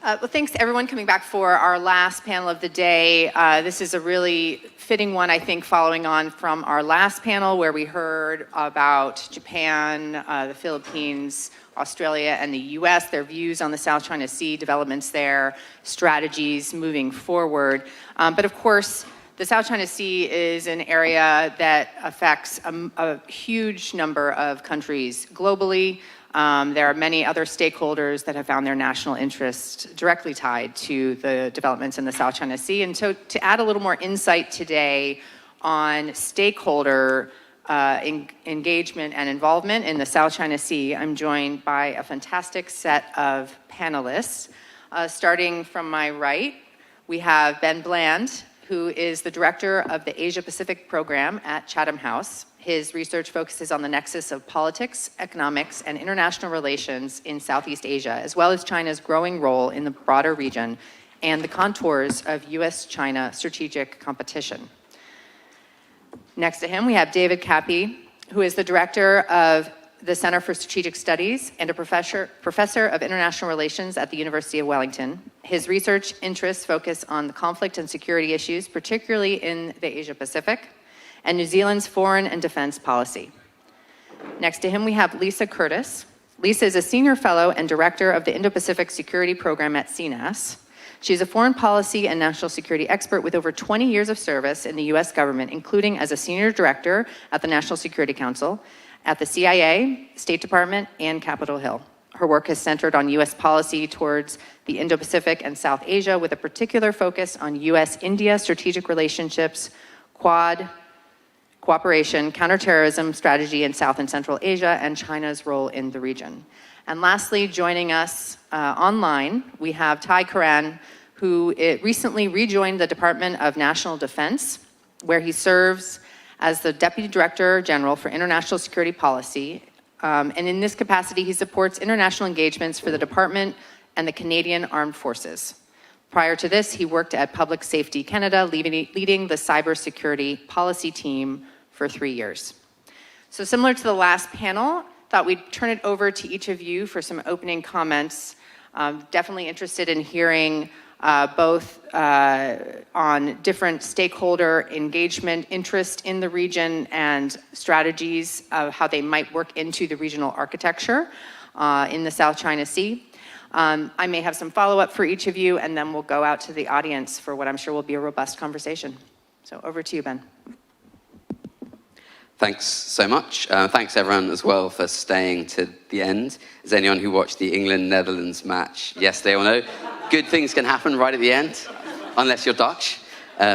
Well, thanks to everyone coming back for our last panel of the day. This is a really fitting one, I think, following on from our last panel where we heard about Japan, the Philippines, Australia, and the US, their views on the South China Sea, developments there, strategies moving forward. But of course, the South China Sea is an area that affects a huge number of countries globally. There are many other stakeholders that have found their national interest directly tied to the developments in the South China Sea. And so to add a little more insight today on stakeholder engagement and involvement in the South China Sea, I'm joined by a fantastic set of panelists. Starting from my right, we have Ben Bland, who is the director of the Asia Pacific program at Chatham House. His research focuses on the nexus of politics, economics, and international relations in Southeast Asia, as well as China's growing role in the broader region and the contours of US-China strategic competition. Next to him, we have David Cappy, who is the director of the Center for Strategic Studies and a professor of international relations at the University of Wellington. His research interests focus on the conflict and security issues, particularly in the Asia Pacific, and New Zealand's foreign and defense policy. Next to him, we have Lisa Curtis. Lisa is a senior fellow and director of the Indo-Pacific Security Program at CSIS. She's a foreign policy and national security expert with over 20 years of service in the US government, including as a senior director at the National Security Council, at the CIA, State Department, and Capitol Hill. Her work is centered on US policy towards the Indo-Pacific and South Asia, with a particular focus on US-India strategic relationships, Quad, cooperation, counterterrorism strategy in South and Central Asia, and China's role in the region. And lastly, joining us online, we have Ty Karan, who recently rejoined the Department of National Defense, where he serves as the Deputy Director General for International Security Policy. And in this capacity, he supports international engagements for the Department and the Canadian Armed Forces. Prior to this, he worked at Public Safety Canada, leading the cybersecurity policy team for 3 years. So similar to the last panel, thought we'd turn it over to each of you for some opening comments. Definitely interested in hearing both on different stakeholder engagement, interest in the region, and strategies of how they might work into the regional architecture in the South China Sea. I may have some follow-up for each of you, and then we'll go out to the audience for what I'm sure will be a robust conversation. So over to you, Ben. Thanks so much. Thanks everyone as well for staying to the end. As anyone who watched the England-Netherlands match yesterday will know, good things can happen right at the end, unless you're Dutch.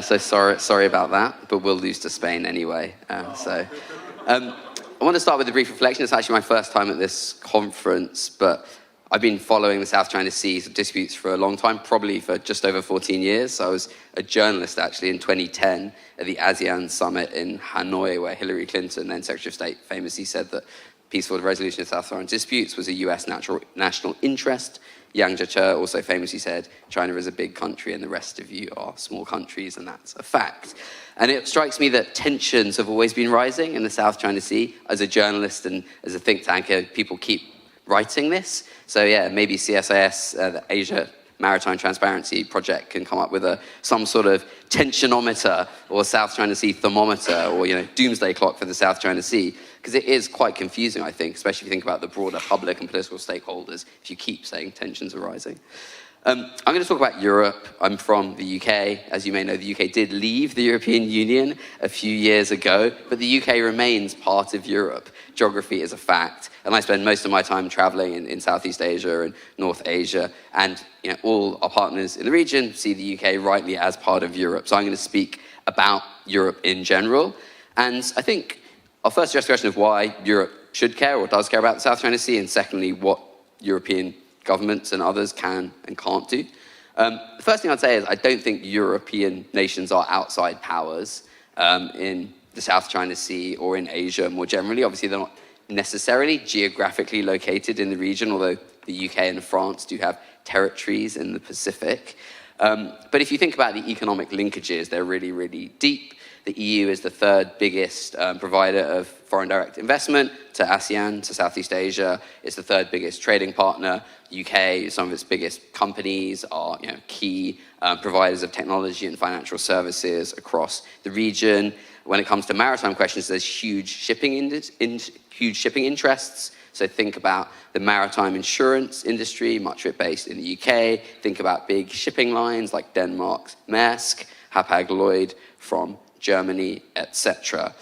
So sorry about that, but we'll lose to Spain anyway. I want to start with a brief reflection. It's actually my first time at this conference, but I've been following the South China Sea disputes for a long time, probably for just over 14 years. I was a journalist actually in 2010 at the ASEAN summit in Hanoi, where Hillary Clinton, then Secretary of State, famously said that peaceful resolution of South China disputes was a US national interest. Yang Jiechi also famously said, China is a big country and the rest of you are small countries, and that's a fact. And it strikes me that tensions have always been rising in the South China Sea. As a journalist and as a think tanker, people keep writing this. So yeah, maybe CSIS, the Asia Maritime Transparency Project, can come up with some sort of tensionometer or South China Sea thermometer, or doomsday clock for the South China Sea, because it is quite confusing, I think, especially if you think about the broader public and political stakeholders, if you keep saying tensions are rising. I'm going to talk about Europe. I'm from the UK. As you may know, the UK did leave the European Union a few years ago, but the UK remains part of Europe. Geography is a fact, and I spend most of my time traveling in Southeast Asia and North Asia, and all our partners in the region see the UK rightly as part of Europe. So I'm going to speak about Europe in general, and I think I'll first address the question of why Europe should care or does care about the South China Sea, and secondly, what European governments and others can and can't do. The first thing I'd say is I don't think European nations are outside powers in the South China Sea or in Asia more generally. Obviously, they're not necessarily geographically located in the region, although the UK and France do have territories in the Pacific. But if you think about the economic linkages, they're really, really deep. The EU is the third biggest provider of foreign direct investment to ASEAN, to Southeast Asia. It's the third biggest trading partner. UK, some of its biggest companies are key providers of technology and financial services across the region. When it comes to maritime questions, there's huge shipping interests. So think about the maritime insurance industry, much of it based in the UK. Think about big shipping lines like Denmark's Maersk, Hapag-Lloyd from Germany, etc.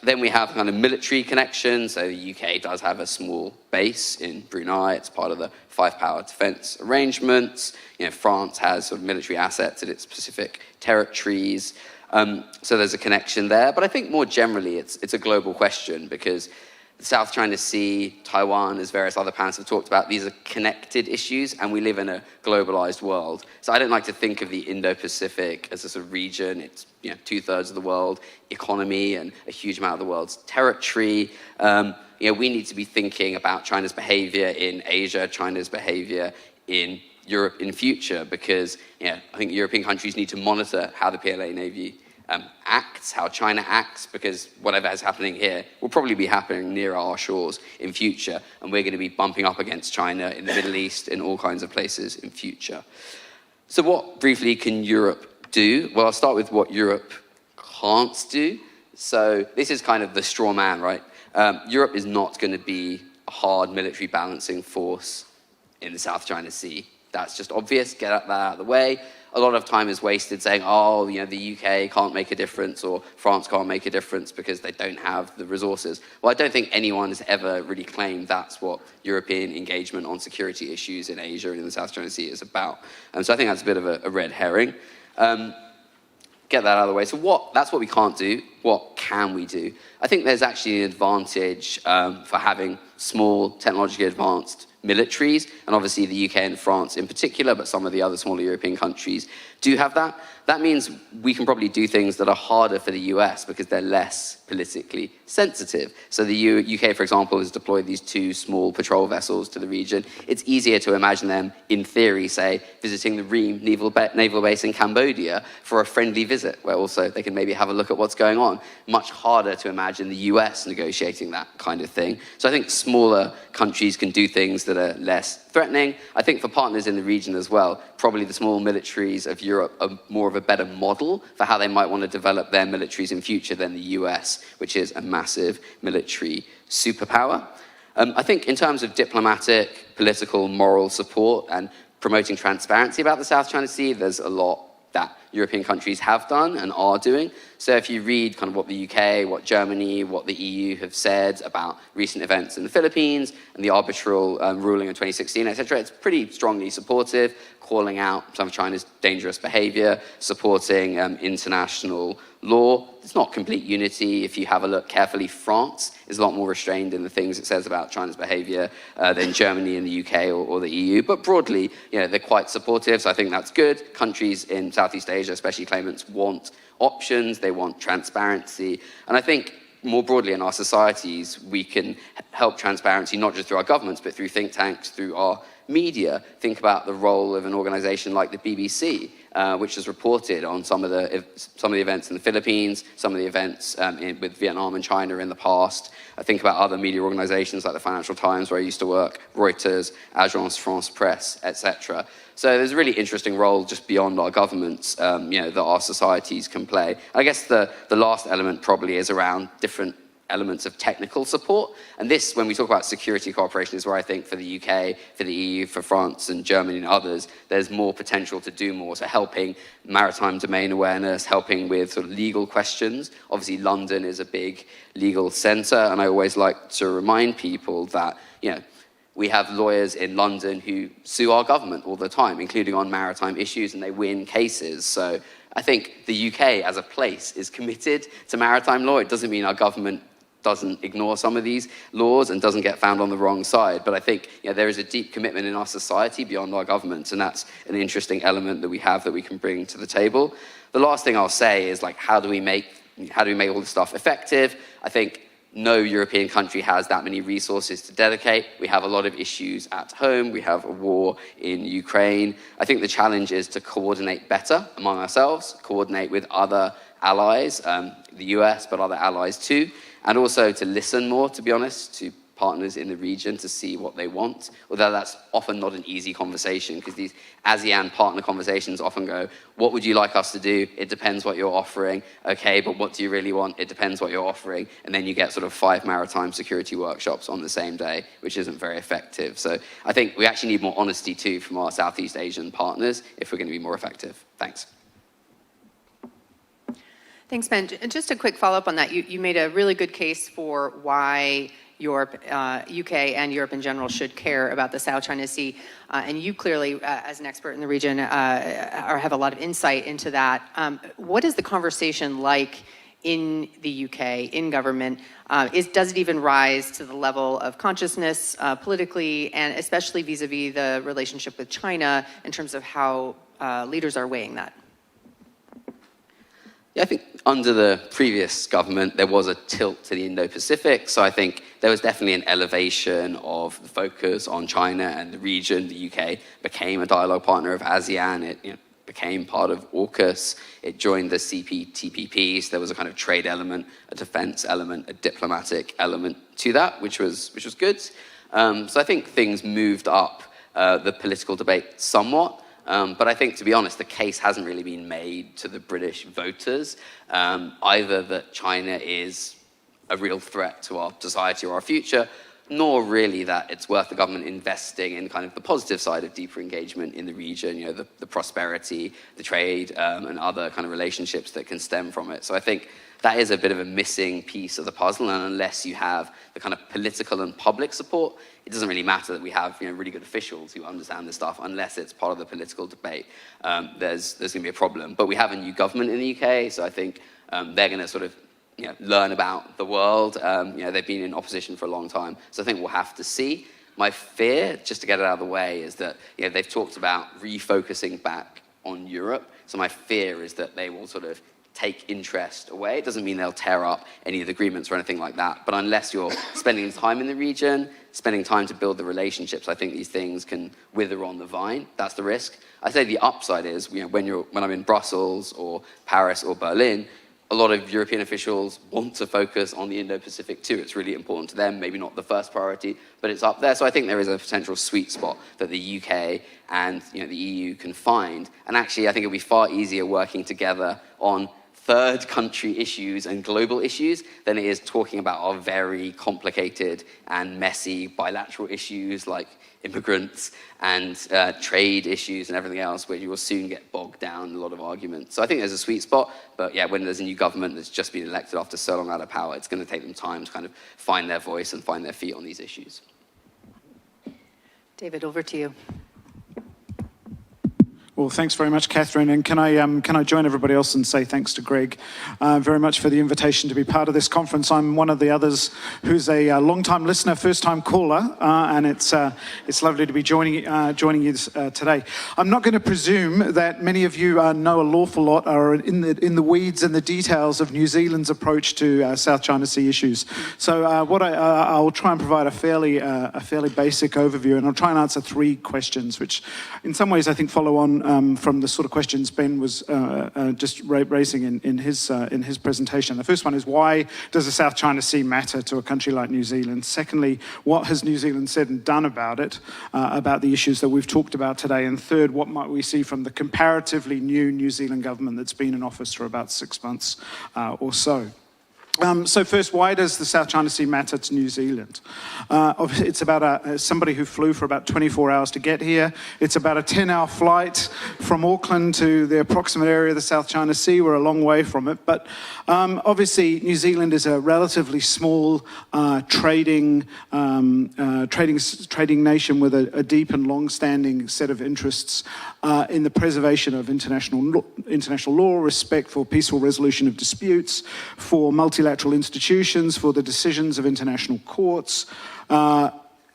Then we have kind of military connections. So the UK does have a small base in Brunei. It's part of the five-power defense arrangements. France has sort of military assets in its Pacific territories. So there's a connection there. But I think more generally, it's a global question because the South China Sea, Taiwan, as various other panelists have talked about, these are connected issues, and we live in a globalized world. So I don't like to think of the Indo-Pacific as a sort of region. It's 2/3 of the world economy and a huge amount of the world's territory. We need to be thinking about China's behavior in Asia, China's behavior in Europe in future, because I think European countries need to monitor how the PLA Navy acts, how China acts, because whatever is happening here will probably be happening near our shores in future, and we're going to be bumping up against China in the Middle East, in all kinds of places in future. So what, briefly, can Europe do? Well, I'll start with what Europe can't do. So this is kind of the straw man, right? Europe is not going to be a hard military balancing force in the South China Sea. That's just obvious. Get that out of the way. A lot of time is wasted saying, the UK can't make a difference or France can't make a difference because they don't have the resources. Well, I don't think anyone has ever really claimed that's what European engagement on security issues in Asia and in the South China Sea is about. So I think that's a bit of a red herring. Get that out of the way. So that's what we can't do. What can we do? I think there's actually an advantage for having small, technologically advanced militaries, and obviously the UK and France in particular, but some of the other smaller European countries do have that. That means we can probably do things that are harder for the US because they're less politically sensitive. So the UK, for example, has deployed these 2 small patrol vessels to the region. It's easier to imagine them, in theory, say, visiting the Ream naval base in Cambodia for a friendly visit, where also they can maybe have a look at what's going on. Much harder to imagine the US negotiating that kind of thing. So I think smaller countries can do things that are less threatening. I think for partners in the region as well, probably the small militaries of Europe are more of a better model for how they might want to develop their militaries in future than the US, which is a massive military superpower. I think in terms of diplomatic, political, moral support and promoting transparency about the South China Sea, there's a lot that European countries have done and are doing. So if you read kind of what the UK, what Germany, what the EU have said about recent events in the Philippines and the arbitral ruling in 2016, etc., it's pretty strongly supportive, calling out some of China's dangerous behavior, supporting international law. It's not complete unity. If you have a look carefully, France is a lot more restrained in the things it says about China's behavior than Germany and the UK or the EU. But broadly, they're quite supportive, so I think that's good. Countries in Southeast Asia, especially claimants, want options, they want transparency. And I think more broadly in our societies, we can help transparency not just through our governments, but through think tanks, through our media. Think about the role of an organization like the BBC, which has reported on some of the events in the Philippines, some of the events with Vietnam and China in the past. I think about other media organizations like the Financial Times, where I used to work, Reuters, Agence France Presse, etc. So there's a really interesting role just beyond our governments, that our societies can play. I guess the last element probably is around different elements of technical support. And this, when we talk about security cooperation, is where I think for the UK, for the EU, for France and Germany and others, there's more potential to do more. So helping maritime domain awareness, helping with sort of legal questions. Obviously, London is a big legal centre, and I always like to remind people that, we have lawyers in London who sue our government all the time, including on maritime issues, and they win cases. So I think the UK as a place is committed to maritime law. It doesn't mean our government doesn't ignore some of these laws and doesn't get found on the wrong side. But I think there is a deep commitment in our society beyond our governments, and that's an interesting element that we have that we can bring to the table. The last thing I'll say is, how do we make all this stuff effective? I think no European country has that many resources to dedicate. We have a lot of issues at home. We have a war in Ukraine. I think the challenge is to coordinate better among ourselves, coordinate with other allies, the US, but other allies too, and also to listen more, to be honest, to partners in the region to see what they want, although that's often not an easy conversation because these ASEAN partner conversations often go, what would you like us to do? It depends what you're offering. Okay, but what do you really want? It depends what you're offering. And then you get sort of 5 maritime security workshops on the same day, which isn't very effective. So I think we actually need more honesty too from our Southeast Asian partners if we're going to be more effective. Thanks. Thanks, Ben. And just a quick follow-up on that. You made a really good case for why Europe, UK, and Europe in general should care about the South China Sea. And you clearly, as an expert in the region, have a lot of insight into that. What is the conversation like in the UK, in government? Does it even rise to the level of consciousness politically, and especially vis-a-vis the relationship with China in terms of how leaders are weighing that? Yeah, I think under the previous government, there was a tilt to the Indo-Pacific. So I think there was definitely an elevation of the focus on China and the region. The UK became a dialogue partner of ASEAN. It became part of AUKUS. It joined the CPTPP. So there was a kind of trade element, a defense element, a diplomatic element to that, which was good. So I think things moved up the political debate somewhat. But I think, to be honest, the case hasn't really been made to the British voters, either that China is a real threat to our society or our future, nor really that it's worth the government investing in kind of the positive side of deeper engagement in the region, the prosperity, the trade, and other kind of relationships that can stem from it. So I think that is a bit of a missing piece of the puzzle, and unless you have the kind of political and public support, it doesn't really matter that we have really good officials who understand this stuff. Unless it's part of the political debate, there's going to be a problem. But we have a new government in the UK, so I think they're going to sort of learn about the world. They've been in opposition for a long time, so I think we'll have to see. My fear, just to get it out of the way, is that they've talked about refocusing back on Europe. So my fear is that they will sort of take interest away. It doesn't mean they'll tear up any of the agreements or anything like that. But unless you're spending time in the region, spending time to build the relationships, I think these things can wither on the vine. That's the risk. I say the upside is, when I'm in Brussels or Paris or Berlin, a lot of European officials want to focus on the Indo-Pacific too. It's really important to them, maybe not the first priority, but it's up there. So I think there is a potential sweet spot that the UK and the EU can find. And actually, I think it'll be far easier working together on third country issues and global issues than it is talking about our very complicated and messy bilateral issues like immigrants and trade issues and everything else, where you will soon get bogged down in a lot of arguments. So I think there's a sweet spot, but when there's a new government that's just been elected after so long out of power, it's going to take them time to kind of find their voice and find their feet on these issues. David, over to you. Well, thanks very much, Catherine. And can I join everybody else and say thanks to Greg very much for the invitation to be part of this conference. I'm one of the others who's a long-time listener, first-time caller, and it's lovely to be joining you today. I'm not going to presume that many of you know an awful lot, or in the weeds and the details of New Zealand's approach to South China Sea issues. So I'll try and provide a fairly basic overview, and I'll try and answer 3 questions, which in some ways I think follow on from the sort of questions Ben was just raising in his presentation. The first one is, why does the South China Sea matter to a country like New Zealand? Secondly, what has New Zealand said and done about it, about the issues that we've talked about today? And third, what might we see from the comparatively new New Zealand government that's been in office for about 6 months or so? So first, why does the South China Sea matter to New Zealand? It's about somebody who flew for about 24 hours to get here. It's about a 10-hour flight from Auckland to the approximate area of the South China Sea. We're a long way from it. But obviously, New Zealand is a relatively small trading nation with a deep and long-standing set of interests in the preservation of international law, respect for peaceful resolution of disputes, for multilateral institutions, for the decisions of international courts.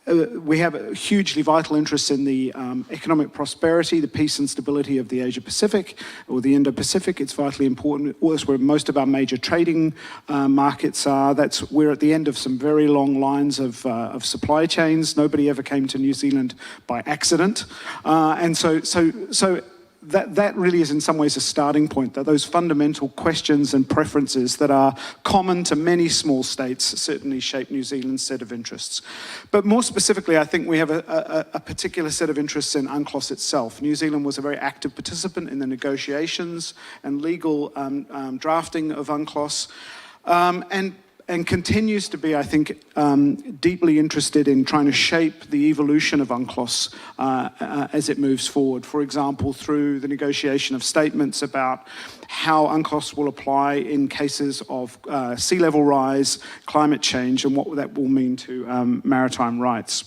We have hugely vital interests in the economic prosperity, the peace and stability of the Asia-Pacific, or the Indo-Pacific. It's vitally important. That's where most of our major trading markets are. We're at the end of some very long lines of supply chains. Nobody ever came to New Zealand by accident. And so that really is in some ways a starting point, that those fundamental questions and preferences that are common to many small states certainly shape New Zealand's set of interests. But more specifically, I think we have a particular set of interests in UNCLOS itself. New Zealand was a very active participant in the negotiations and legal drafting of UNCLOS, and continues to be, I think, deeply interested in trying to shape the evolution of UNCLOS as it moves forward. For example, through the negotiation of statements about how UNCLOS will apply in cases of sea level rise, climate change, and what that will mean to maritime rights.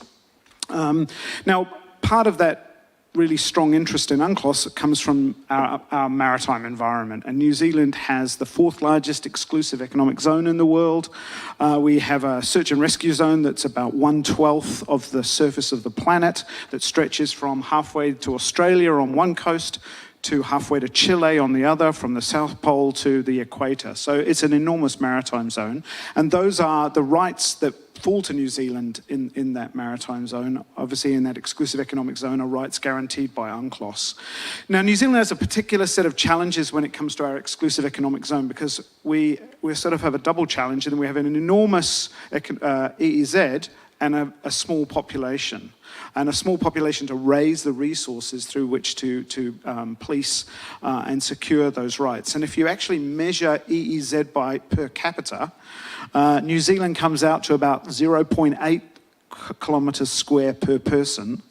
Now, part of that really strong interest in UNCLOS comes from our maritime environment. And New Zealand has the 4th largest exclusive economic zone in the world. We have a search and rescue zone that's about 1/12 of the surface of the planet, that stretches from halfway to Australia on one coast to halfway to Chile on the other, from the South Pole to the equator. So it's an enormous maritime zone. And those are the rights that fall to New Zealand in that maritime zone. Obviously, in that exclusive economic zone are rights guaranteed by UNCLOS. Now, New Zealand has a particular set of challenges when it comes to our exclusive economic zone, because we sort of have a double challenge, and we have an enormous EEZ and a small population. And a small population to raise the resources through which to police and secure those rights. And if you actually measure EEZ per capita, New Zealand comes out to about 0.8 kilometres square per person.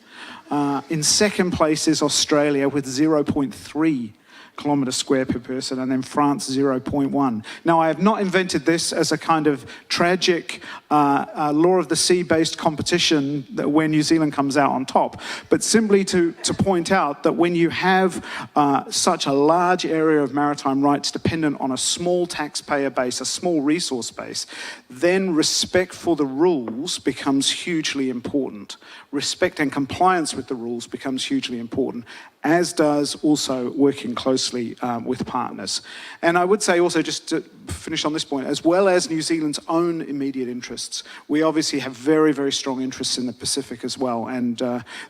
In second place is Australia with 0.3 kilometres square per person, and then France 0.1. Now, I have not invented this as a kind of tragic law of the sea-based competition where New Zealand comes out on top, but simply to point out that when you have such a large area of maritime rights dependent on a small taxpayer base, a small resource base, then respect for the rules becomes hugely important. Respect and compliance with the rules becomes hugely important, as does also working closely with partners. And I would say also, just to finish on this point, as well as New Zealand's own immediate interests, we obviously have very, very strong interests in the Pacific as well. And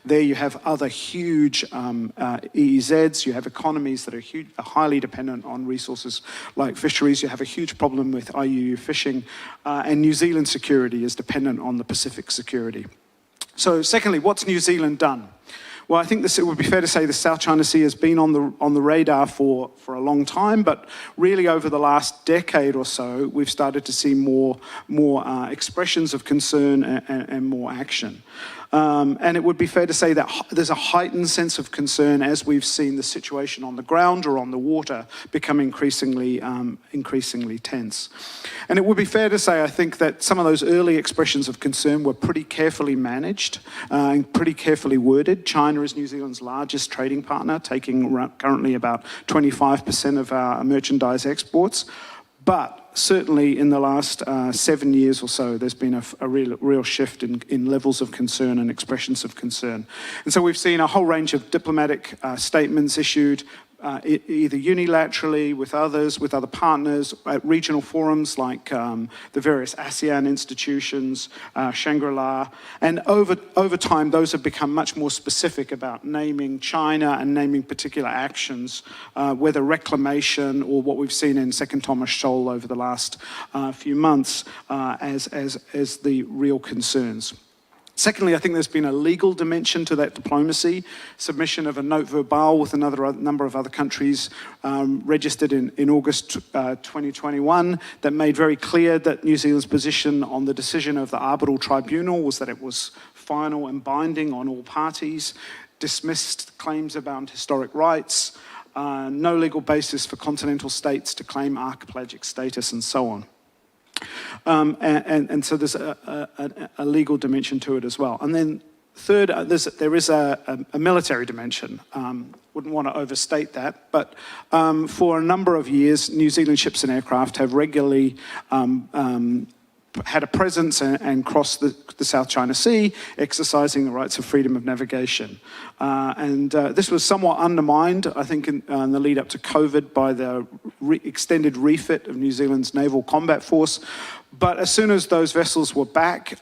there you have other huge EEZs, you have economies that are highly dependent on resources like fisheries, you have a huge problem with IUU fishing, and New Zealand's security is dependent on the Pacific security. So secondly, what's New Zealand done? Well, I think it would be fair to say the South China Sea has been on the radar for a long time, but really over the last decade or so, we've started to see more expressions of concern and more action. And it would be fair to say that there's a heightened sense of concern as we've seen the situation on the ground or on the water become increasingly tense. And it would be fair to say, I think, that some of those early expressions of concern were pretty carefully managed and pretty carefully worded. China is New Zealand's largest trading partner, taking currently about 25% of our merchandise exports. But certainly in the last 7 years or so, there's been a real shift in levels of concern and expressions of concern. And so we've seen a whole range of diplomatic statements issued, either unilaterally with others, with other partners, at regional forums like the various ASEAN institutions, Shangri-La. And over time, those have become much more specific about naming China and naming particular actions, whether reclamation or what we've seen in Second Thomas Shoal over the last few months as the real concerns. Secondly, I think there's been a legal dimension to that diplomacy, submission of a note verbale with another number of other countries registered in August 2021 that made very clear that New Zealand's position on the decision of the arbitral tribunal was that it was final and binding on all parties, dismissed claims about historic rights, no legal basis for continental states to claim archipelagic status, and so on. And so there's a legal dimension to it as well. And then third, there is a military dimension. Wouldn't want to overstate that, but for a number of years, New Zealand ships and aircraft have regularly had a presence and crossed the South China Sea, exercising the rights of freedom of navigation. This was somewhat undermined, I think, in the lead up to COVID by the extended refit of New Zealand's naval combat force. But as soon as those vessels were back,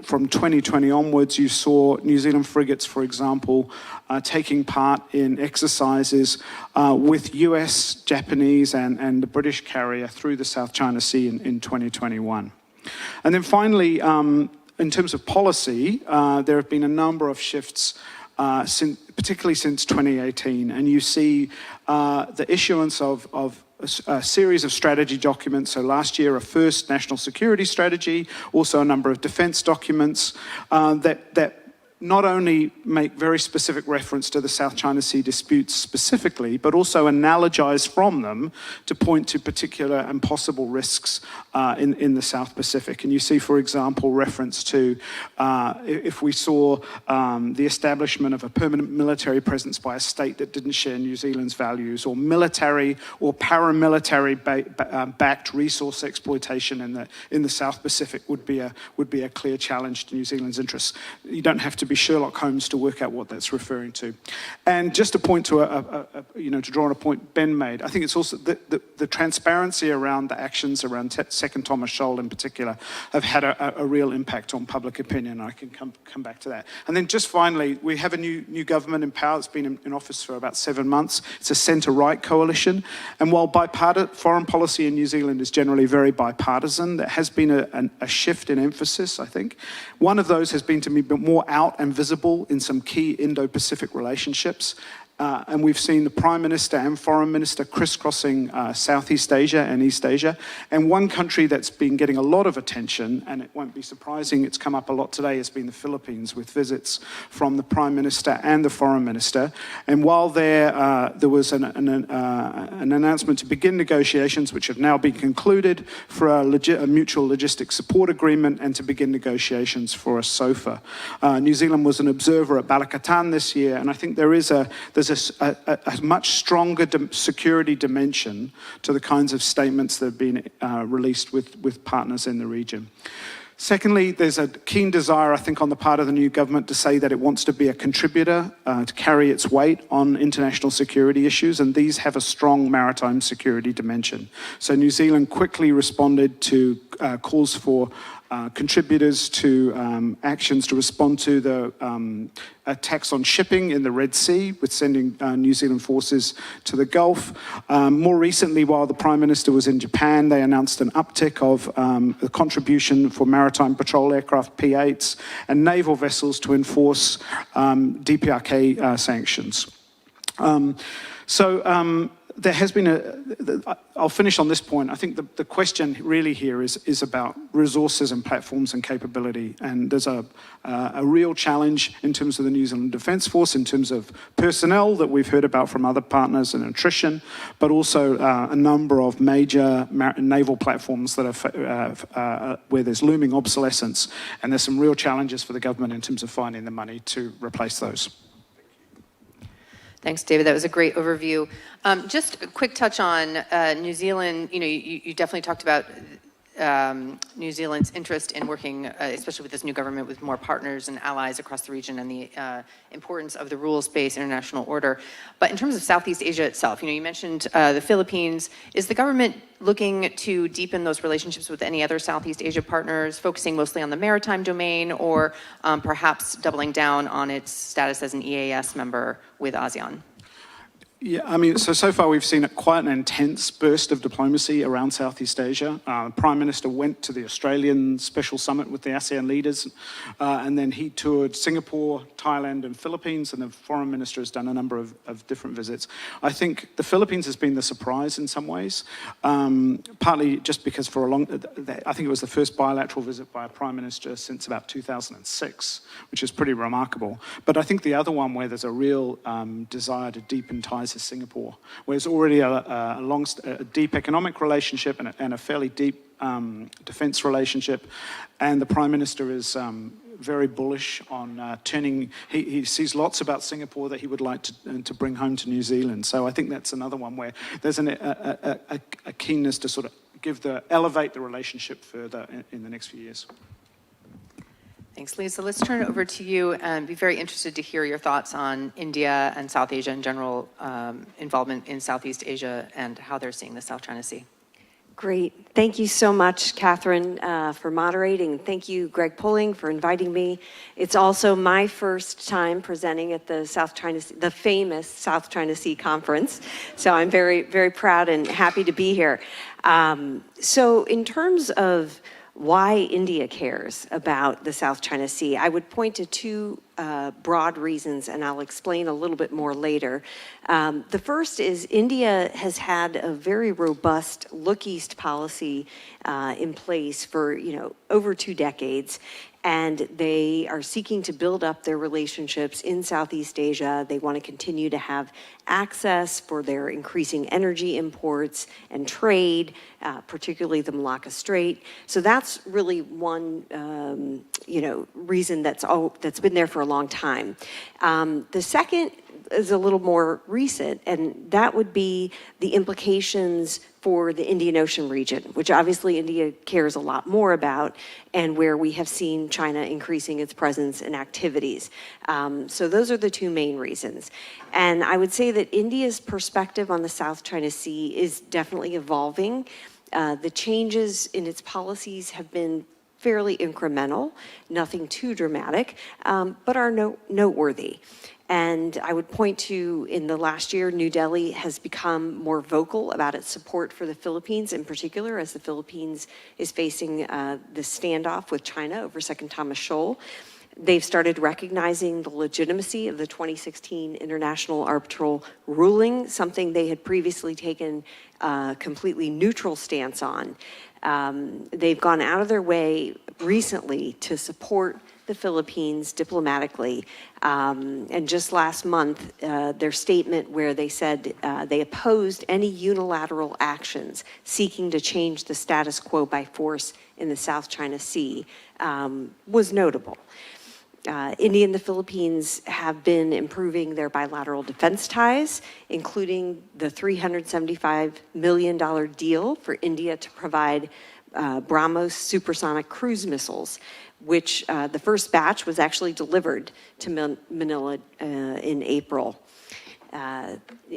from 2020 onwards, you saw New Zealand frigates, for example, taking part in exercises with US, Japanese, and the British carrier through the South China Sea in 2021. And then finally, in terms of policy, there have been a number of shifts, particularly since 2018, and you see the issuance of a series of strategy documents. So last year, a first national security strategy, also a number of defence documents that not only make very specific reference to the South China Sea disputes specifically, but also analogize from them to point to particular and possible risks in the South Pacific. And you see, for example, reference to if we saw the establishment of a permanent military presence by a state that didn't share New Zealand's values, or military or paramilitary backed resource exploitation in the South Pacific would be a clear challenge to New Zealand's interests. You don't have to be Sherlock Holmes to work out what that's referring to. And just to point to to draw on a point Ben made, I think it's also the transparency around the actions around Second Thomas Shoal in particular have had a real impact on public opinion. I can come back to that. And then just finally, we have a new government in power. It's been in office for about 7 months. It's a centre-right coalition. And while foreign policy in New Zealand is generally very bipartisan, there has been a shift in emphasis, I think. One of those has been to be more out and visible in some key Indo-Pacific relationships. And we've seen the Prime Minister and Foreign Minister crisscrossing Southeast Asia and East Asia. And one country that's been getting a lot of attention, and it won't be surprising, it's come up a lot today, has been the Philippines, with visits from the Prime Minister and the Foreign Minister. And while there was an announcement to begin negotiations, which have now been concluded, for a mutual logistics support agreement and to begin negotiations for a SOFA. New Zealand was an observer at Balikatan this year, and I think there's a much stronger security dimension to the kinds of statements that have been released with partners in the region. Secondly, there's a keen desire, I think, on the part of the new government to say that it wants to be a contributor, to carry its weight on international security issues, and these have a strong maritime security dimension. So New Zealand quickly responded to calls for contributors to actions to respond to the attacks on shipping in the Red Sea, with sending New Zealand forces to the Gulf. More recently, while the Prime Minister was in Japan, they announced an uptick of the contribution for maritime patrol aircraft P-8s and naval vessels to enforce DPRK sanctions. There has been I'll finish on this point. I think the question really here is about resources and platforms and capability. And there's a real challenge in terms of the New Zealand Defence Force, in terms of personnel that we've heard about from other partners and attrition, but also a number of major naval platforms that are where there's looming obsolescence. And there's some real challenges for the government in terms of finding the money to replace those. Thanks, David. That was a great overview. Just a quick touch on New Zealand. You definitely talked about New Zealand's interest in working, especially with this new government, with more partners and allies across the region, and the importance of the rules-based international order. But in terms of Southeast Asia itself, you mentioned the Philippines. Is the government looking to deepen those relationships with any other Southeast Asia partners, focusing mostly on the maritime domain, or perhaps doubling down on its status as an EAS member with ASEAN? Yeah, so far we've seen quite an intense burst of diplomacy around Southeast Asia. The Prime Minister went to the Australian Special Summit with the ASEAN leaders, and then he toured Singapore, Thailand, and Philippines, and the Foreign Minister has done a number of different visits. I think the Philippines has been the surprise in some ways, partly just because I think it was the first bilateral visit by a Prime Minister since about 2006, which is pretty remarkable. But I think the other one where there's a real desire to deepen ties is Singapore, where there's already a deep economic relationship and a fairly deep defence relationship, and the Prime Minister is very bullish on he sees lots about Singapore that he would like to bring home to New Zealand. So I think that's another one where there's a keenness to sort of elevate the relationship further in the next few years. Thanks, Lisa. Let's turn it over to you and be very interested to hear your thoughts on India and South Asia in general, involvement in Southeast Asia and how they're seeing the South China Sea. Great. Thank you so much, Catherine, for moderating. Thank you, Greg Pulling, for inviting me. It's also my first time presenting at the the famous South China Sea Conference. So I'm very, very proud and happy to be here. So in terms of why India cares about the South China Sea, I would point to two broad reasons, and I'll explain a little bit more later. The first is India has had a very robust Look East policy in place for over 2 decades. And they are seeking to build up their relationships in Southeast Asia. They want to continue to have access for their increasing energy imports and trade, particularly the Malacca Strait. So that's really one, reason that's been there for a long time. The second is a little more recent, and that would be the implications for the Indian Ocean region, which obviously India cares a lot more about, and where we have seen China increasing its presence and activities. So those are the two main reasons. And I would say that India's perspective on the South China Sea is definitely evolving. The changes in its policies have been fairly incremental, nothing too dramatic, but are noteworthy. And I would point to, in the last year, New Delhi has become more vocal about its support for the Philippines, in particular, as the Philippines is facing this standoff with China over Second Thomas Shoal. They've started recognizing the legitimacy of the 2016 International Arbitral Ruling, something they had previously taken a completely neutral stance on. They've gone out of their way recently to support the Philippines diplomatically. And just last month, their statement where they said they opposed any unilateral actions seeking to change the status quo by force in the South China Sea was notable. India and the Philippines have been improving their bilateral defense ties, including the $375 million deal for India to provide BrahMos supersonic cruise missiles, which the first batch was actually delivered to Manila in April.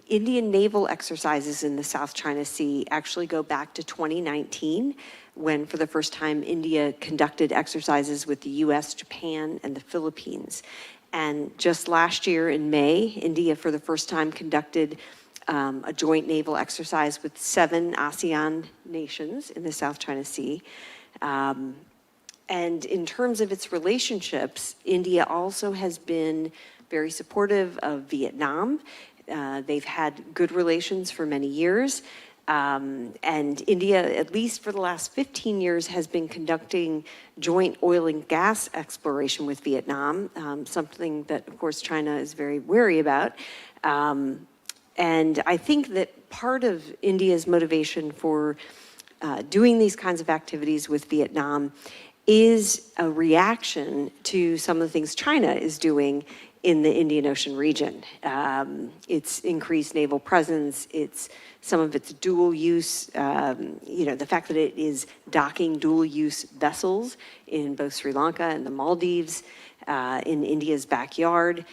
Indian naval exercises in the South China Sea actually go back to 2019, when for the first time India conducted exercises with the US, Japan, and the Philippines. And just last year in May, India for the first time conducted a joint naval exercise with 7 ASEAN nations in the South China Sea. And in terms of its relationships, India also has been very supportive of Vietnam. They've had good relations for many years. And India, at least for the last 15 years, has been conducting joint oil and gas exploration with Vietnam, something that, of course, China is very wary about. And I think that part of India's motivation for doing these kinds of activities with Vietnam is a reaction to some of the things China is doing in the Indian Ocean region. Its increased naval presence, some of its dual use, the fact that it is docking dual use vessels in both Sri Lanka and the Maldives, in India's backyard,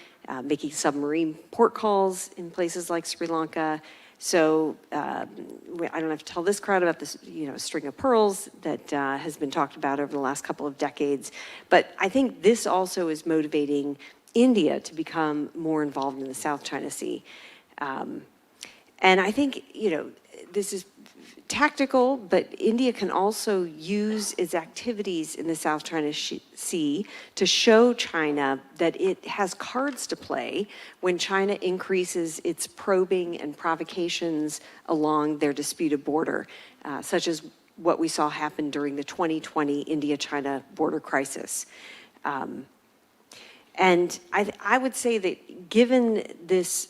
making submarine port calls in places like Sri Lanka. So I don't have to tell this crowd about this, string of pearls that has been talked about over the last couple of decades. But I think this also is motivating India to become more involved in the South China Sea. And I think, this is tactical, but India can also use its activities in the South China Sea to show China that it has cards to play when China increases its probing and provocations along their disputed border, such as what we saw happen during the 2020 India-China border crisis. And I would say that given this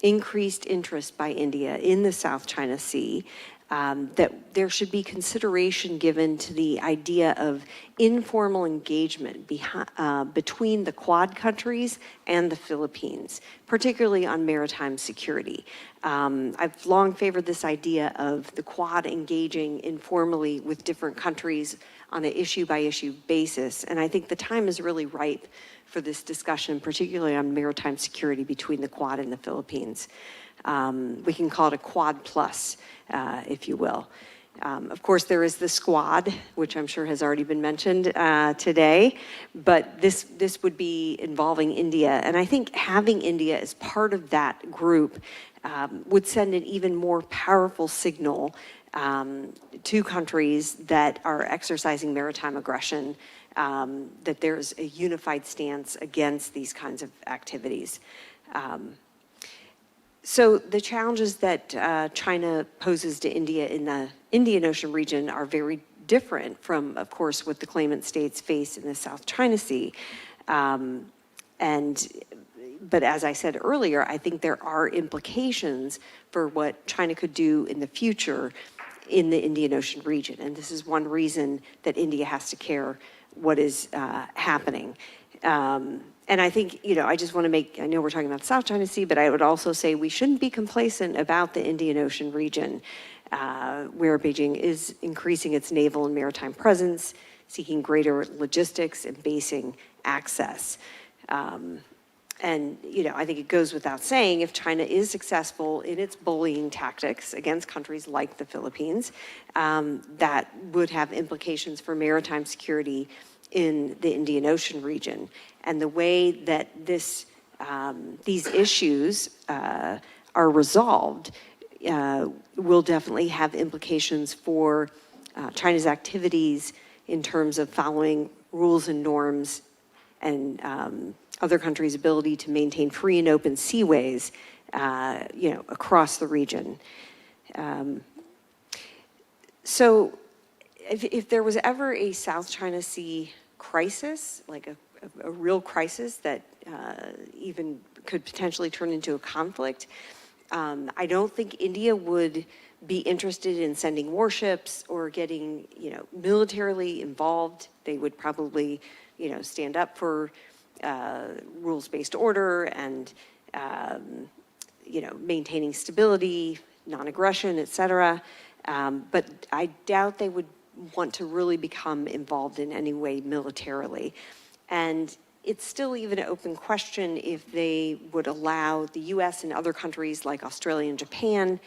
increased interest by India in the South China Sea, that there should be consideration given to the idea of informal engagement between the Quad countries and the Philippines, particularly on maritime security. I've long favored this idea of the Quad engaging informally with different countries on an issue-by-issue basis, and I think the time is really ripe for this discussion, particularly on maritime security between the Quad and the Philippines. We can call it a Quad plus, if you will. Of course, there is the Squad, which I'm sure has already been mentioned today, but this would be involving India. And I think having India as part of that group would send an even more powerful signal to countries that are exercising maritime aggression, that there's a unified stance against these kinds of activities. So the challenges that China poses to India in the Indian Ocean region are very different from, of course, what the claimant states face in the South China Sea. But as I said earlier, I think there are implications for what China could do in the future in the Indian Ocean region. And this is one reason that India has to care what is happening. And I think, I just want to I know we're talking about the South China Sea, but I would also say we shouldn't be complacent about the Indian Ocean region, where Beijing is increasing its naval and maritime presence, seeking greater logistics and basing access. I think it goes without saying, if China is successful in its bullying tactics against countries like the Philippines, that would have implications for maritime security in the Indian Ocean region. And the way that these issues are resolved will definitely have implications for China's activities in terms of following rules and norms and other countries' ability to maintain free and open seaways, across the region. So if there was ever a South China Sea crisis, like a real crisis that even could potentially turn into a conflict, I don't think India would be interested in sending warships or getting, militarily involved. They would probably, stand up for rules-based order and, maintaining stability, non-aggression, et cetera. But I doubt they would want to really become involved in any way militarily. And it's still even an open question if they would allow the US and other countries like Australia and Japan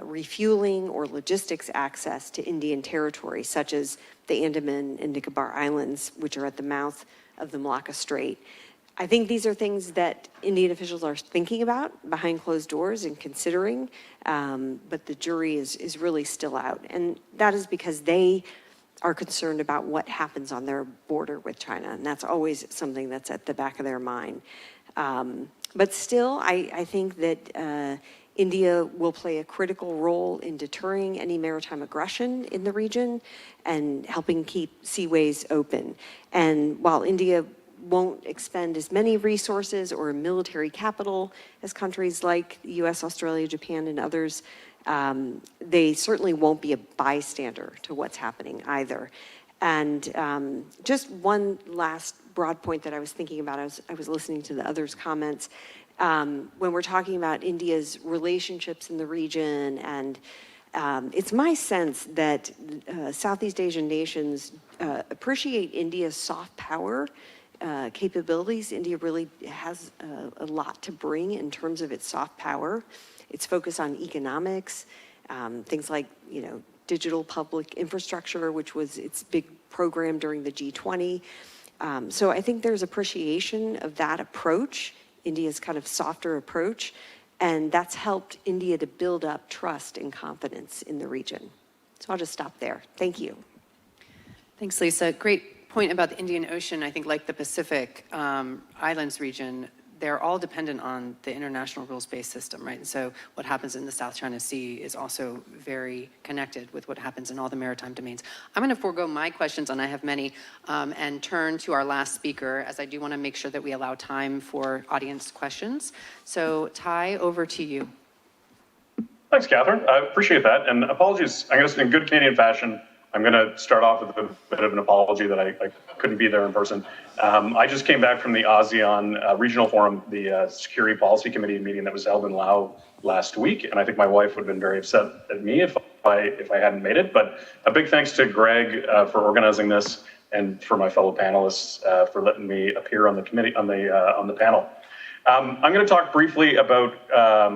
refueling or logistics access to Indian territory, such as the Andaman and Nicobar Islands, which are at the mouth of the Malacca Strait. I think these are things that Indian officials are thinking about behind closed doors and considering, but the jury is really still out. And that is because they are concerned about what happens on their border with China, and that's always something that's at the back of their mind. But still, I think that India will play a critical role in deterring any maritime aggression in the region and helping keep seaways open. And while India won't expend as many resources or military capital as countries like the US, Australia, Japan, and others, they certainly won't be a bystander to what's happening either. And just one last broad point that I was thinking about, I was listening to the others' comments, when we're talking about India's relationships in the region, and it's my sense that Southeast Asian nations appreciate India's soft power capabilities. India really has a lot to bring in terms of its soft power. Its focus on economics, things like, digital public infrastructure, which was its big program during the G20. So I think there's appreciation of that approach, India's kind of softer approach, and that's helped India to build up trust and confidence in the region. So I'll just stop there. Thank you. Thanks, Lisa. Great point about the Indian Ocean. I think like the Pacific Islands region, they're all dependent on the international rules-based system, right? And so what happens in the South China Sea is also very connected with what happens in all the maritime domains. I'm going to forego my questions, and I have many, and turn to our last speaker, as I do want to make sure that we allow time for audience questions. So, Ty, over to you. Thanks, Catherine. I appreciate that. And apologies, I'm going to, in good Canadian fashion, I'm going to start off with a bit of an apology that I couldn't be there in person. I just came back from the ASEAN Regional Forum, the Security Policy Committee meeting that was held in Laos last week. And I think my wife would have been very upset at me if I hadn't made it. But a big thanks to Greg for organizing this and for my fellow panelists for letting me appear on the committee, on the panel. I'm going to talk briefly about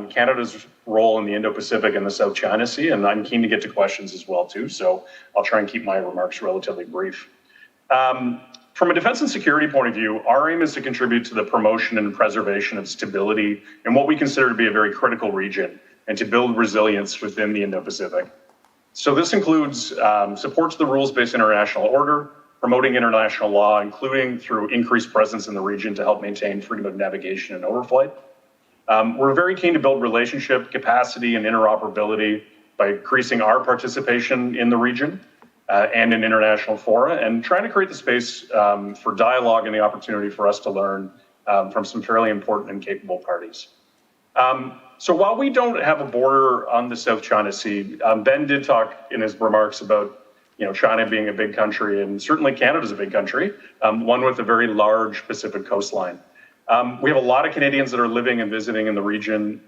Canada's role in the Indo-Pacific and the South China Sea, and I'm keen to get to questions as well too, so I'll try and keep my remarks relatively brief. From a defense and security point of view, our aim is to contribute to the promotion and preservation of stability in what we consider to be a very critical region, and to build resilience within the Indo-Pacific. So this includes supports the rules-based international order, promoting international law, including through increased presence in the region to help maintain freedom of navigation and overflight. We're very keen to build relationship, capacity, and interoperability by increasing our participation in the region and in international fora, and trying to create the space for dialogue and the opportunity for us to learn from some fairly important and capable parties. So while we don't have a border on the South China Sea, Ben did talk in his remarks about China being a big country, and certainly Canada's a big country, one with a very large Pacific coastline. We have a lot of Canadians that are living and visiting in the region.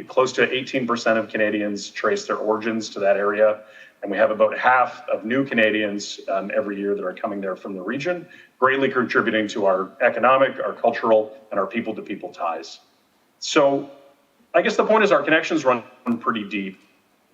Close to 18% of Canadians trace their origins to that area, and we have about half of new Canadians every year that are coming there from the region, greatly contributing to our economic, our cultural, and our people-to-people ties. So I guess the point is our connections run pretty deep.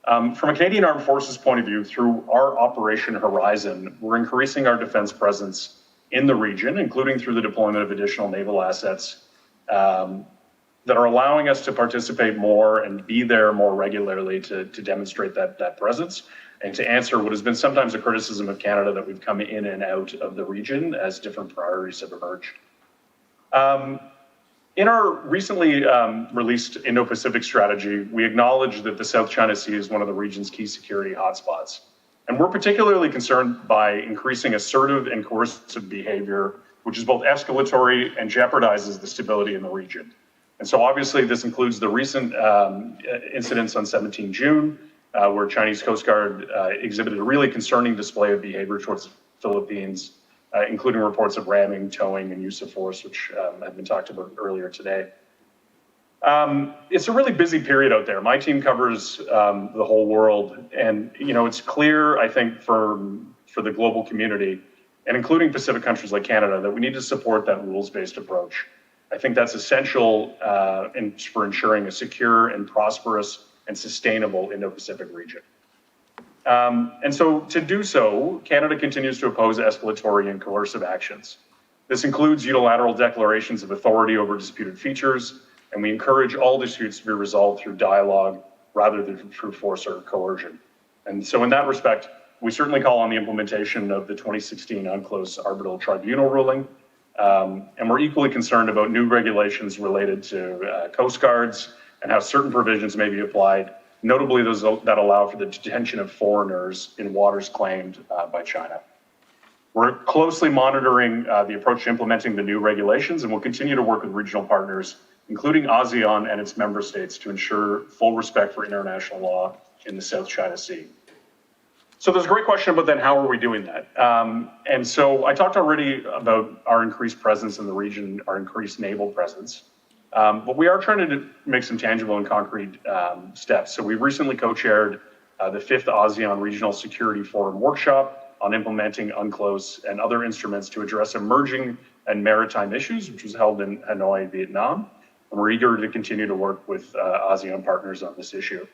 From a Canadian Armed Forces point of view, through our Operation Horizon, we're increasing our defense presence in the region, including through the deployment of additional naval assets that are allowing us to participate more and be there more regularly to demonstrate that presence, and to answer what has been sometimes a criticism of Canada that we've come in and out of the region as different priorities have emerged. In our recently released Indo-Pacific strategy, we acknowledge that the South China Sea is one of the region's key security hotspots. And we're particularly concerned by increasing assertive and coercive behavior, which is both escalatory and jeopardizes the stability in the region. And so obviously this includes the recent incidents on 17 June, where Chinese Coast Guard exhibited a really concerning display of behavior towards the Philippines, including reports of ramming, towing, and use of force, which have been talked about earlier today. It's a really busy period out there. My team covers the whole world, and it's clear, I think, for the global community, and including Pacific countries like Canada, that we need to support that rules-based approach. I think that's essential for ensuring a secure and prosperous and sustainable Indo-Pacific region. And so to do so, Canada continues to oppose escalatory and coercive actions. This includes unilateral declarations of authority over disputed features, and we encourage all disputes to be resolved through dialogue rather than through force or coercion. And so in that respect, we certainly call on the implementation of the 2016 UNCLOS Arbitral Tribunal ruling, and we're equally concerned about new regulations related to Coast Guards and how certain provisions may be applied, notably those that allow for the detention of foreigners in waters claimed by China. We're closely monitoring the approach to implementing the new regulations, and we'll continue to work with regional partners, including ASEAN and its member states, to ensure full respect for international law in the South China Sea. So there's a great question about then how are we doing that? And so I talked already about our increased presence in the region, our increased naval presence. But we are trying to make some tangible and concrete steps. So we recently co-chaired the 5th ASEAN Regional Security Forum Workshop on implementing UNCLOS and other instruments to address emerging and maritime issues, which was held in Hanoi, Vietnam. And we're eager to continue to work with ASEAN partners on this issue.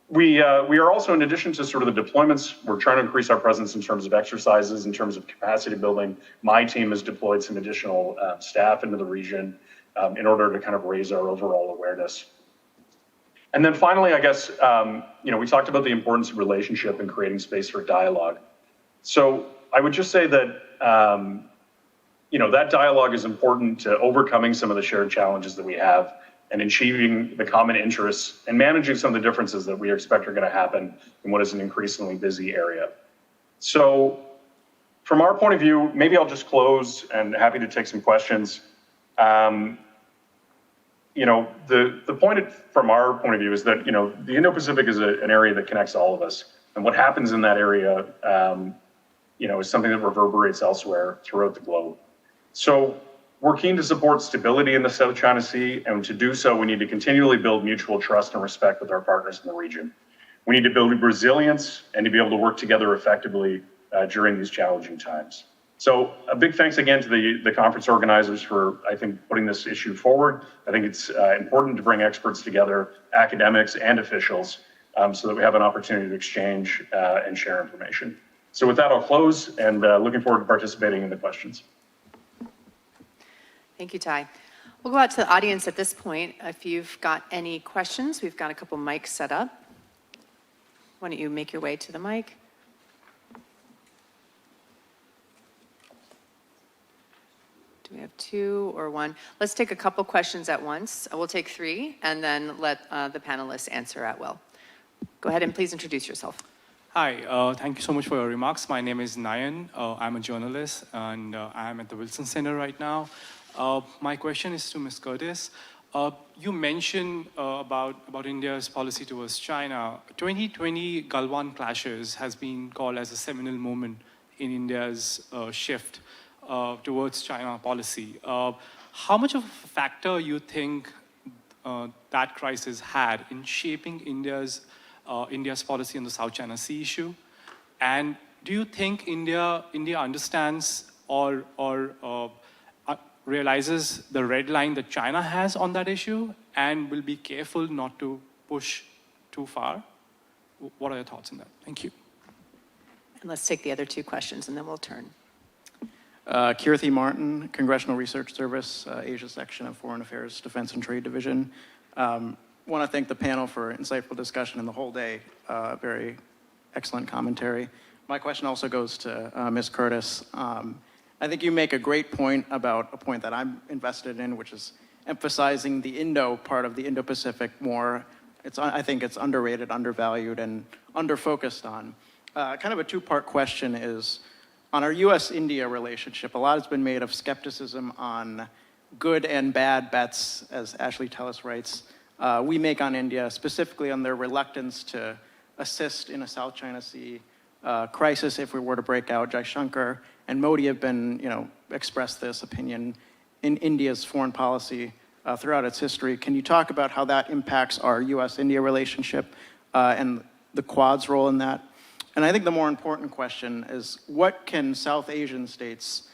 We are also, in addition to sort of the deployments, we're trying to increase our presence in terms of exercises, in terms of capacity building. My team has deployed some additional staff into the region in order to kind of raise our overall awareness. And then finally, I guess, we talked about the importance of relationship and creating space for dialogue. So I would just say that, that dialogue is important to overcoming some of the shared challenges that we have and achieving the common interests and managing some of the differences that we expect are going to happen in what is an increasingly busy area. So from our point of view, maybe I'll just close and happy to take some questions. the point from our point of view is that, the Indo-Pacific is an area that connects all of us. And what happens in that area, is something that reverberates elsewhere throughout the globe. So we're keen to support stability in the South China Sea, and to do so, we need to continually build mutual trust and respect with our partners in the region. We need to build resilience and to be able to work together effectively during these challenging times. So a big thanks again to the conference organizers for, I think, putting this issue forward. I think it's important to bring experts together, academics and officials, so that we have an opportunity to exchange and share information. So with that, I'll close, and looking forward to participating in the questions. Thank you, Ty. We'll go out to the audience at this point. If you've got any questions, we've got a couple mics set up. Why don't you make your way to the mic? Do we have two or one? Let's take a couple questions at once. We'll take three, and then let the panelists answer at will. Go ahead and please introduce yourself. Hi, thank you so much for your remarks. My name is Nayan. I'm a journalist, and I'm at the Wilson Center right now. My question is to Ms. Curtis. You mentioned about India's policy towards China. 2020 Galwan clashes has been called as a seminal moment in India's shift towards China policy. How much of a factor you think that crisis had in shaping India's policy on the South China Sea issue? And do you think India understands or realizes the red line that China has on that issue and will be careful not to push too far? What are your thoughts on that? Thank you. And let's take the other two questions, and then we'll turn. Kirthi Martin, Congressional Research Service, Asia Section of Foreign Affairs, Defense and Trade Division. Want to thank the panel for insightful discussion and the whole day. Very excellent commentary. My question also goes to Ms. Curtis. I think you make a great point about a point that I'm invested in, which is emphasizing the Indo part of the Indo-Pacific more. I think it's underrated, undervalued, and underfocused on. Kind of a two-part question is, on our US-India relationship, a lot has been made of skepticism on good and bad bets, as Ashley Tellis writes, we make on India, specifically on their reluctance to assist in a South China Sea crisis if we were to break out. Jaishankar and Modi have been, expressed this opinion in India's foreign policy throughout its history. Can you talk about how that impacts our US-India relationship and the Quad's role in that? And I think the more important question is, what can South Asian states,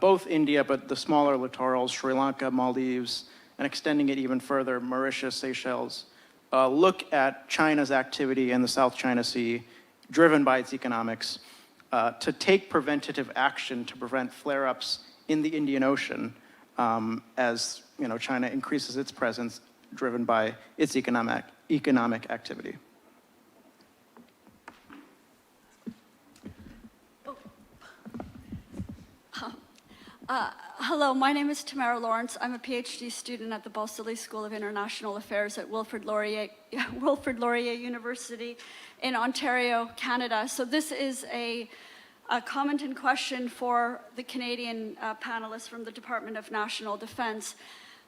both India, but the smaller littorals, Sri Lanka, Maldives, and extending it even further, Mauritius, Seychelles, look at China's activity in the South China Sea, driven by its economics, to take preventative action to prevent flare-ups in the Indian Ocean as China increases its presence, driven by its economic activity? Hello, my name is Tamara Lawrence. I'm a PhD student at the Balsillie School of International Affairs at Wilfrid Laurier University in Ontario, Canada. So this is a comment and question for the Canadian panelists from the Department of National Defense.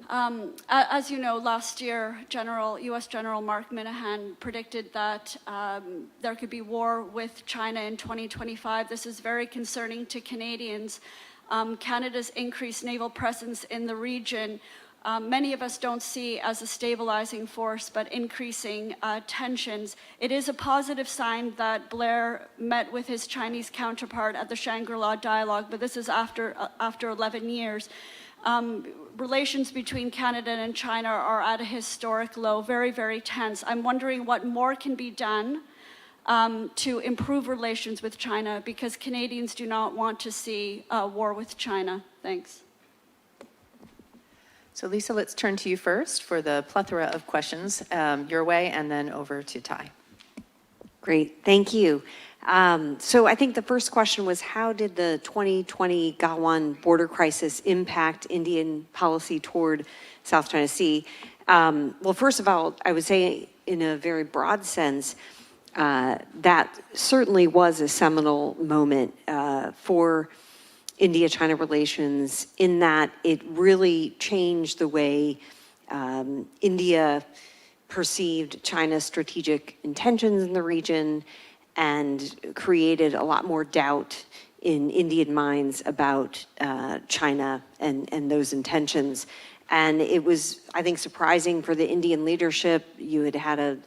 As you know, last year, U.S. General Mark Minahan predicted that there could be war with China in 2025. This is very concerning to Canadians. Canada's increased naval presence in the region, many of us don't see as a stabilizing force, but increasing tensions. It is a positive sign that Blair met with his Chinese counterpart at the Shangri-La Dialogue, but this is after 11 years. Relations between Canada and China are at a historic low, very, very tense. I'm wondering what more can be done to improve relations with China, because Canadians do not want to see a war with China. Thanks. So Lisa, let's turn to you first for the plethora of questions your way, and then over to Ty. Great, thank you. So I think the first question was, how did the 2020 Galwan border crisis impact Indian policy toward South China Sea? Well, first of all, I would say in a very broad sense, that certainly was a seminal moment for India-China relations, in that it really changed the way India perceived China's strategic intentions in the region and created a lot more doubt in Indian minds about China and those intentions. And it was, I think, surprising for the Indian leadership. You had a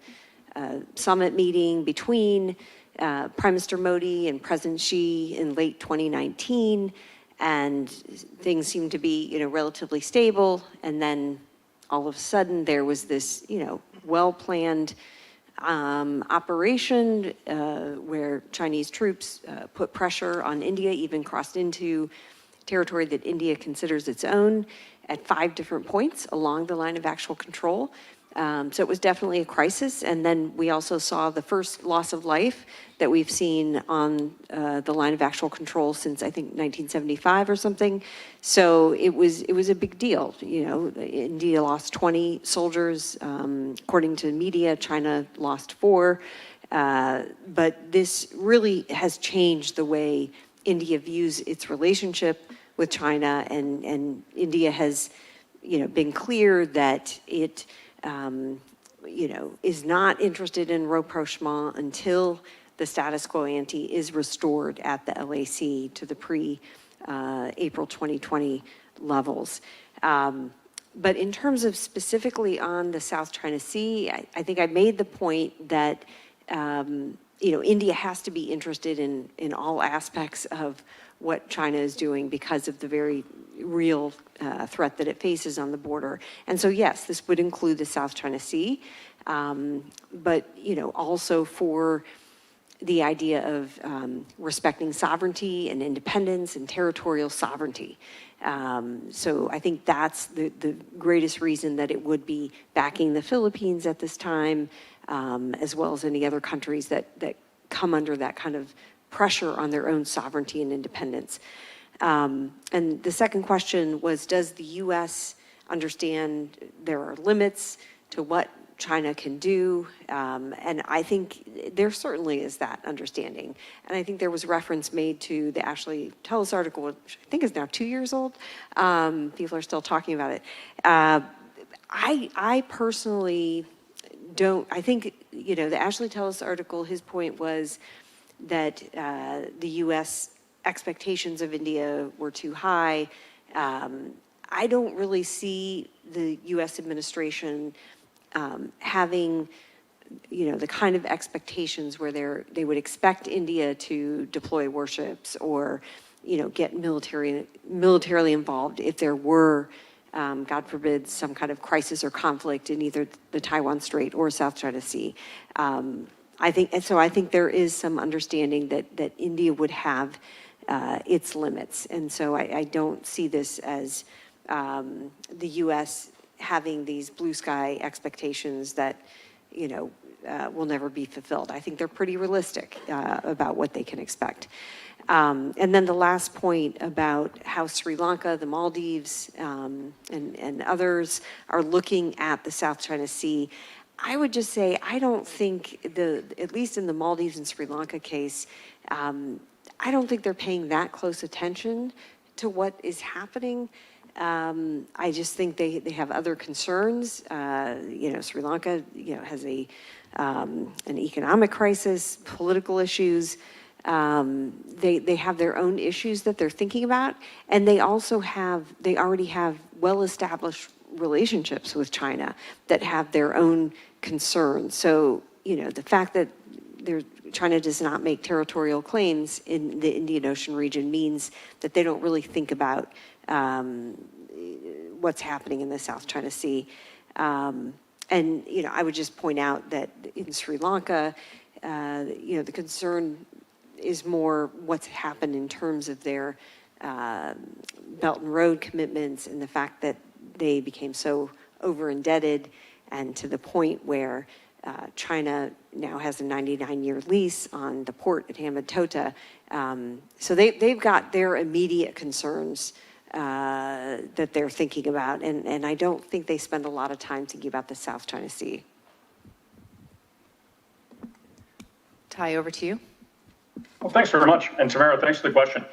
summit meeting between Prime Minister Modi and President Xi in late 2019, and things seemed to be, relatively stable. And then all of a sudden there was this, well-planned operation where Chinese troops put pressure on India, even crossed into territory that India considers its own at 5 different points along the line of actual control. So it was definitely a crisis. And then we also saw the first loss of life that we've seen on the line of actual control since, I think, 1975 or something. So it was a big deal. India lost 20 soldiers. According to media, China lost 4. But this really has changed the way India views its relationship with China, and India has, been clear that it, is not interested in rapprochement until the status quo ante is restored at the LAC to the pre-April 2020 levels. But in terms of specifically on the South China Sea, I think I made the point that, India has to be interested in all aspects of what China is doing because of the very real threat that it faces on the border. And so, yes, this would include the South China Sea, but, also for the idea of respecting sovereignty and independence and territorial sovereignty. So I think that's the greatest reason that it would be backing the Philippines at this time, as well as any other countries that come under that kind of pressure on their own sovereignty and independence. And the second question was, does the U.S. understand there are limits to what China can do? And I think there certainly is that understanding. And I think there was reference made to the Ashley Tellis article, which I think is now 2 years old. People are still talking about it. I personally don't, I think, the Ashley Tellis article, his point was that the U.S. expectations of India were too high. I don't really see the U.S. administration having, the kind of expectations where they would expect India to deploy warships or, get militarily involved if there were, God forbid, some kind of crisis or conflict in either the Taiwan Strait or South China Sea. I think there is some understanding that India would have its limits. And so I don't see this as the U.S. having these blue sky expectations that, will never be fulfilled. I think they're pretty realistic about what they can expect. And then the last point about how Sri Lanka, the Maldives, and others are looking at the South China Sea. I would just say, I don't think at least in the Maldives and Sri Lanka case, I don't think they're paying that close attention to what is happening. I just think they have other concerns. Sri Lanka, has an economic crisis, political issues. They have their own issues that they're thinking about, and they already have well-established relationships with China that have their own concerns. So, the fact that China does not make territorial claims in the Indian Ocean region means that they don't really think about what's happening in the South China Sea. And, I would just point out that in Sri Lanka, the concern is more what's happened in terms of their Belt and Road commitments and the fact that they became so over-indebted and to the point where China now has a 99-year lease on the port at Hambantota. So they've got their immediate concerns that they're thinking about, and I don't think they spend a lot of time thinking about the South China Sea. Ty, over to you. Well, thanks very much. And Tamara, thanks for the question.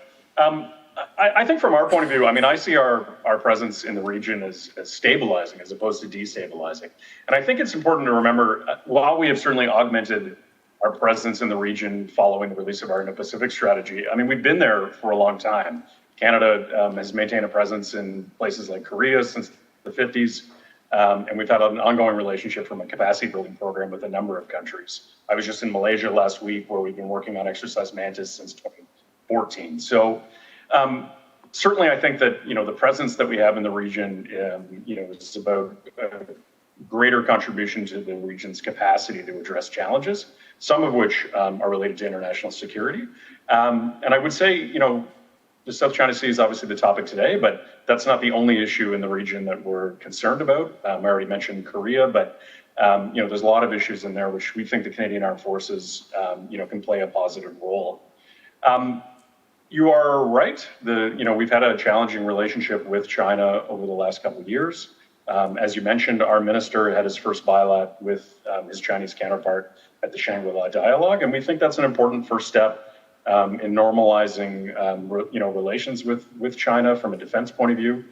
I think from our point of view, I mean, I see our presence in the region as stabilizing as opposed to destabilizing. And I think it's important to remember, while we have certainly augmented our presence in the region following the release of our Indo-Pacific strategy, I mean, we've been there for a long time. Canada has maintained a presence in places like Korea since the 50s, and we've had an ongoing relationship from a capacity building program with a number of countries. I was just in Malaysia last week, where we've been working on Exercise Mantis since 2014. So certainly I think that, the presence that we have in the region, is about greater contribution to the region's capacity to address challenges, some of which are related to international security. And I would say, the South China Sea is obviously the topic today, but that's not the only issue in the region that we're concerned about. I already mentioned Korea, but there's a lot of issues in there which we think the Canadian Armed Forces, can play a positive role. You are right. We've had a challenging relationship with China over the last couple of years. As you mentioned, our minister had his first bilat with his Chinese counterpart at the Shangri-La Dialogue, and we think that's an important first step in normalizing, relations with China from a defense point of view.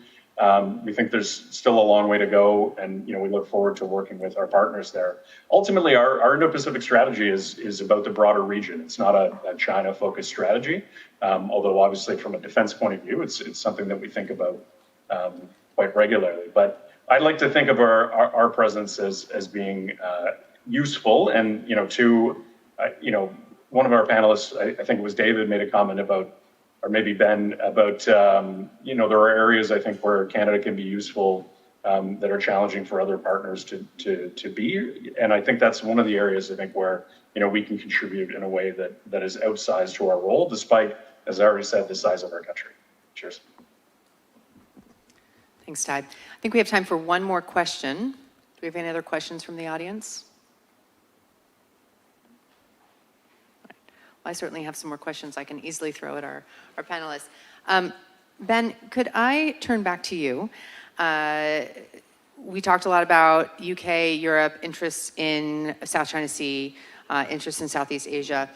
We think there's still a long way to go, and we look forward to working with our partners there. Ultimately, our Indo-Pacific strategy is about the broader region. It's not a China-focused strategy, although obviously from a defense point of view, it's something that we think about quite regularly. But I'd like to think of our presence as being useful, and one of our panelists, I think it was David, made a comment about, or maybe Ben, about, there are areas I think where Canada can be useful that are challenging for other partners to be. And I think that's one of the areas I think where, we can contribute in a way that is outsized to our role, despite, as I already said, the size of our country. Cheers. Thanks, Ty. I think we have time for one more question. Do we have any other questions from the audience? Well, I certainly have some more questions I can easily throw at our panelists. Ben, could I turn back to you? We talked a lot about UK, Europe, interests in South China Sea, interests in Southeast Asia.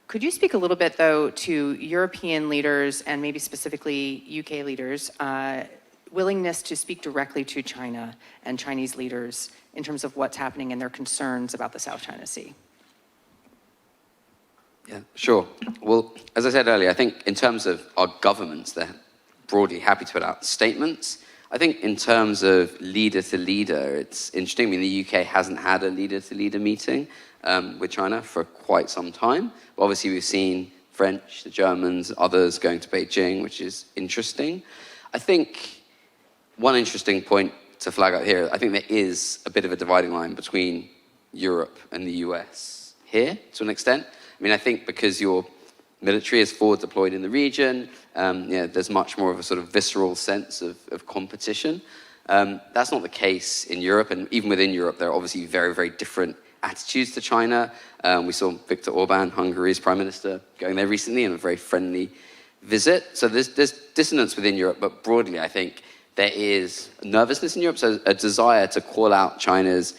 Could you speak a little bit, though, to European leaders and maybe specifically UK leaders' willingness to speak directly to China and Chinese leaders in terms of what's happening and their concerns about the South China Sea? Yeah, sure. Well, as I said earlier, I think in terms of our governments, they're broadly happy to put out statements. I think in terms of leader to leader, it's interesting. I mean, the UK hasn't had a leader to leader meeting with China for quite some time. But obviously, we've seen French, the Germans, others going to Beijing, which is interesting. I think one interesting point to flag out here, I think there is a bit of a dividing line between Europe and the US here, to an extent. I mean, I think because your military is forward deployed in the region, there's much more of a sort of visceral sense of competition. That's not the case in Europe, and even within Europe, there are obviously very, very different attitudes to China. We saw Viktor Orban, Hungary's prime minister, going there recently in a very friendly visit. So there's dissonance within Europe, but broadly, I think there is nervousness in Europe, so a desire to call out China's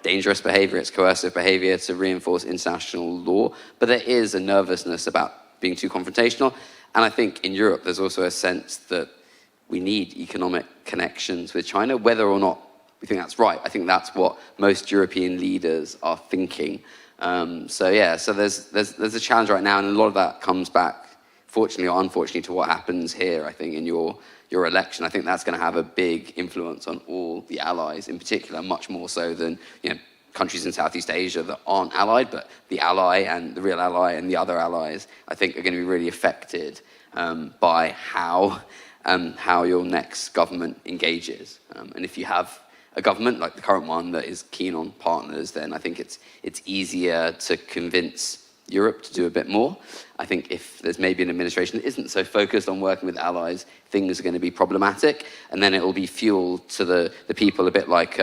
dangerous behavior, its coercive behavior, to reinforce international law. But there is a nervousness about being too confrontational. And I think in Europe, there's also a sense that we need economic connections with China, whether or not we think that's right. I think that's what most European leaders are thinking. So there's a challenge right now, and a lot of that comes back, fortunately or unfortunately, to what happens here, I think, in your election. I think that's going to have a big influence on all the allies, in particular, much more so than countries in Southeast Asia that aren't allied, but the ally and the real ally and the other allies, I think, are going to be really affected by how your next government engages. And if you have a government like the current one that is keen on partners, then I think it's easier to convince Europe to do a bit more. I think if there's maybe an administration that isn't so focused on working with allies, things are going to be problematic, and then it will be fuel to the people, a bit like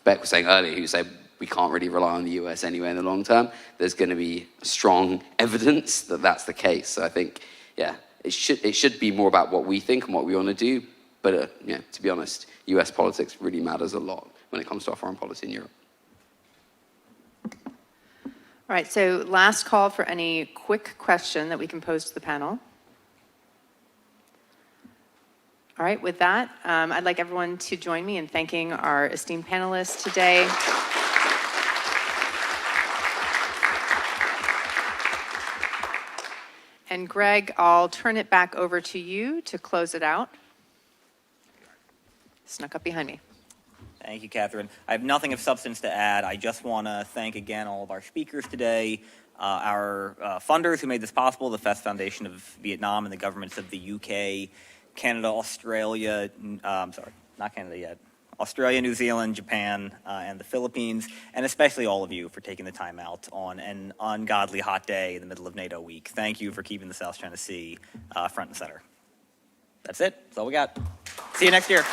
Beck was saying earlier, who said we can't really rely on the US anyway in the long term. There's going to be strong evidence that that's the case. So I think, it should be more about what we think and what we want to do. But to be honest, US politics really matters a lot when it comes to our foreign policy in Europe. All right, so last call for any quick question that we can pose to the panel. All right, with that, I'd like everyone to join me in thanking our esteemed panelists today. And Greg, I'll turn it back over to you to close it out. Snuck up behind me. Thank you, Catherine. I have nothing of substance to add. I just want to thank again all of our speakers today, our funders who made this possible, the FESS Foundation of Vietnam and the governments of the UK, Canada, Australia, not Canada yet, Australia, New Zealand, Japan, and the Philippines, and especially all of you for taking the time out on an ungodly hot day in the middle of NATO week. Thank you for keeping the South China Sea front and center. That's it. That's all we got. See you next year.